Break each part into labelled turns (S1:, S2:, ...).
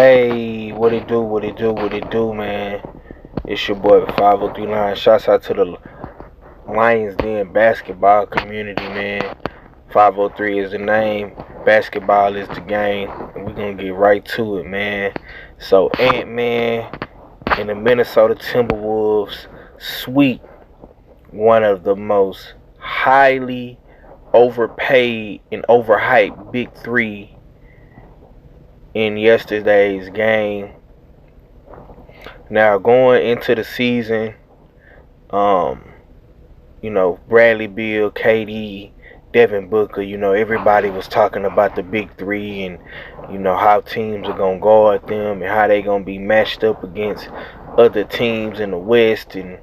S1: Hey, what it do, what it do, man? It's your boy 5039. Shouts out to the Lions Den basketball community, man. 503 is the name. Basketball is the game. And we're gonna get right to it, man. So Ant-Man and the Minnesota Timberwolves sweep one of the most highly overpaid and overhyped big three in yesterday's game. Now going into the season, um, Bradley Beal, KD, Devin Booker, everybody was talking about the big three and how teams are gonna guard them and how they gonna be matched up against other teams in the West and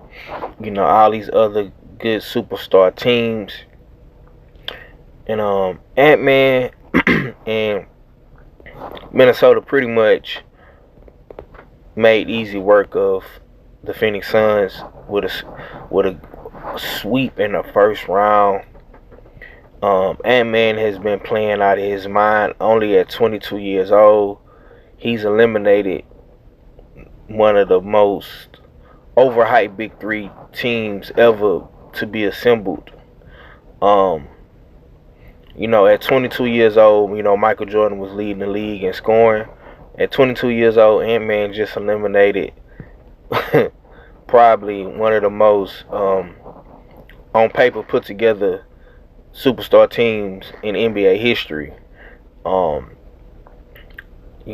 S1: all these other good superstar teams. And Ant-Man and Minnesota pretty much made easy work of the Phoenix Suns with a sweep in the first round. Ant-Man has been playing out of his mind. Only at 22 years old, he's eliminated one of the most overhyped big three teams ever to be assembled. At 22 years old, Michael Jordan was leading the league in scoring. At 22 years old, Ant-Man just eliminated probably one of the most on paper put together superstar teams in NBA history. You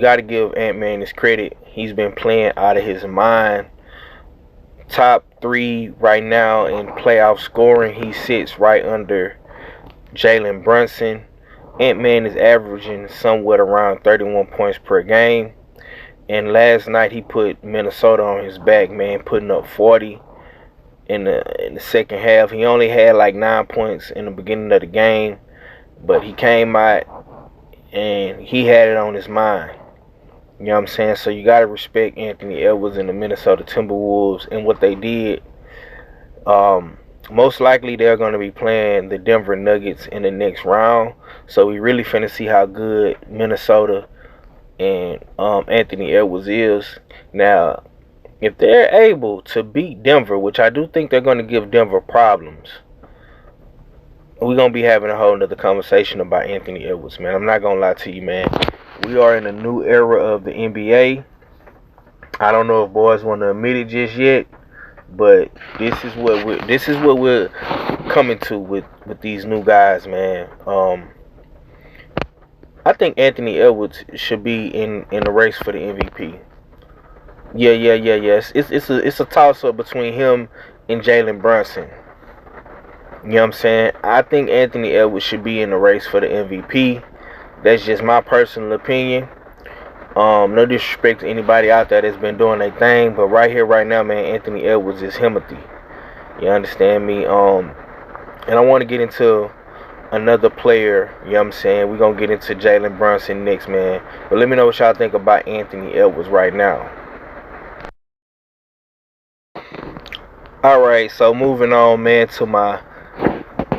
S1: got to give Ant-Man his credit. He's been playing out of his mind. Top three right now in playoff scoring. He sits right under Jalen Brunson. Ant-Man is averaging somewhat around 31 points per game. And last night he put Minnesota on his back, man, putting up 40 in the second half. He only had like 9 points in the beginning of the game, but he came out and he had it on his mind. You know what I'm saying? So you got to respect Anthony Edwards and the Minnesota Timberwolves and what they did. Most likely they're going to be playing the Denver Nuggets in the next round. So we really finna see how good Minnesota and Anthony Edwards is. Now, if they're able to beat Denver, which I do think they're going to give Denver problems, we're going to be having a whole nother conversation about Anthony Edwards, man. I'm not going to lie to you, man. We are in a new era of the NBA. I don't know if boys want to admit it just yet, but this is what we're coming to with these new guys, man. I think Anthony Edwards should be in the race for the MVP. Yes. It's a toss up between him and Jalen Brunson. You know what I'm saying? I think Anthony Edwards should be in the race for the MVP. That's just my personal opinion. No disrespect to anybody out there that's been doing their thing, but right here, right now, man, Anthony Edwards is Timothy. You understand me? And I want to get into another player. You know what I'm saying? We're going to get into Jalen Brunson next, man. But let me know what y'all think about Anthony Edwards right now. Alright, so moving on, man, to my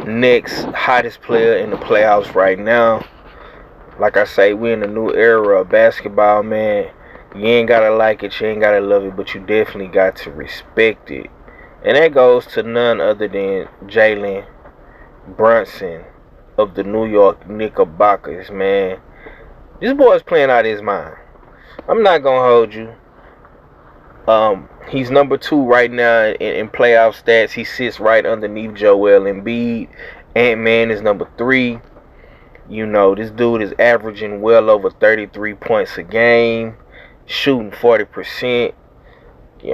S1: next hottest player in the playoffs right now. Like I say, we're in a new era of basketball, man. You ain't gotta like it, you ain't gotta love it, but you definitely got to respect it. And that goes to none other than Jalen Brunson of the New York Knickerbockers, man. This boy's playing out of his mind. I'm not gonna hold you. He's number 2 right now in playoff stats. He sits right underneath Joel Embiid. Ant-Man is number 3. This dude is averaging well over 33 points a game, shooting 40%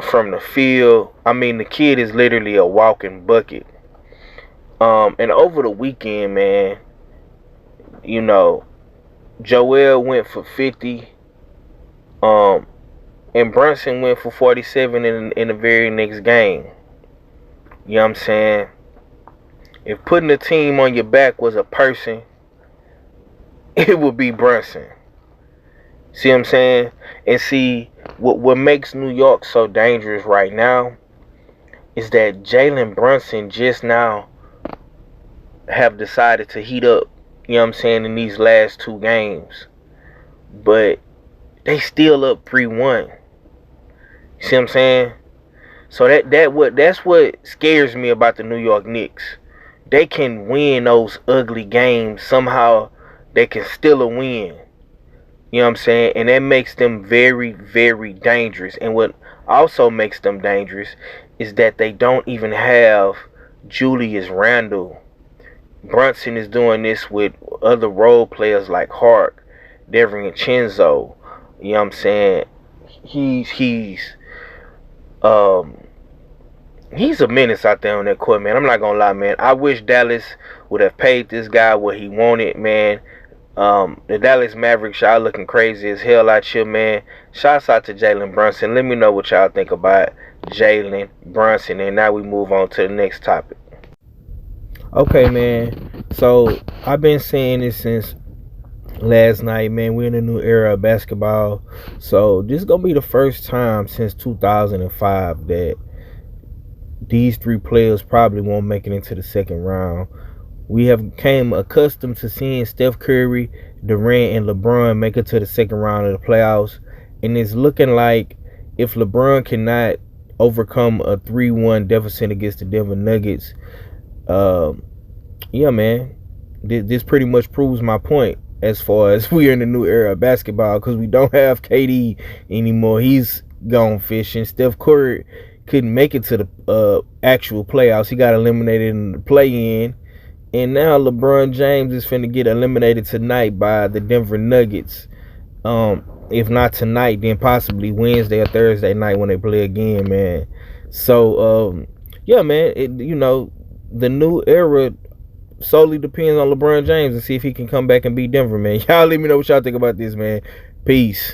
S1: from the field. I mean, the kid is literally a walking bucket. And over the weekend, man, Joel went for 50. And Brunson went for 47 in the very next game. You know what I'm saying? If putting a team on your back was a person, it would be Brunson. See what I'm saying? And see, what makes New York so dangerous right now is that Jalen Brunson just now have decided to heat up, you know what I'm saying, in these last 2 games. But they still up 3-1. See what I'm saying? So that's what scares me about the New York Knicks. They can win those ugly games somehow. They can still a win. You know what I'm saying? And that makes them very, very dangerous. And what also makes them dangerous is that they don't even have Julius Randle. Brunson is doing this with other role players like Hart, Devin and Chenzo. You know what I'm saying? He's um he's a menace out there on that court, man. I'm not gonna lie, man. I wish Dallas would have paid this guy what he wanted, man. The Dallas Mavericks, y'all looking crazy as hell out here, man. Shouts out to Jalen Brunson. Let me know what y'all think about Jalen Brunson. And now we move on to the next topic. Okay, man. So I've been saying this since last night, man. We're in a new era of basketball. So this is gonna be the first time since 2005 that these three players probably won't make it into the second round. We have become accustomed to seeing Steph Curry, Durant, and LeBron make it to the second round of the playoffs. And it's looking like if LeBron cannot overcome a 3-1 deficit against the Denver Nuggets, yeah, man, this pretty much proves my point as far as we're in the new era of basketball, because we don't have KD anymore. He's gone fishing. Steph Curry couldn't make it to the actual playoffs. He got eliminated in the play-in. And now LeBron James is finna get eliminated tonight by the Denver Nuggets. If not tonight, then possibly Wednesday or Thursday night when they play again, man. So, yeah, man, the new era solely depends on LeBron James and see if he can come back and beat Denver, man. Y'all let me know what y'all think about this, man. Peace.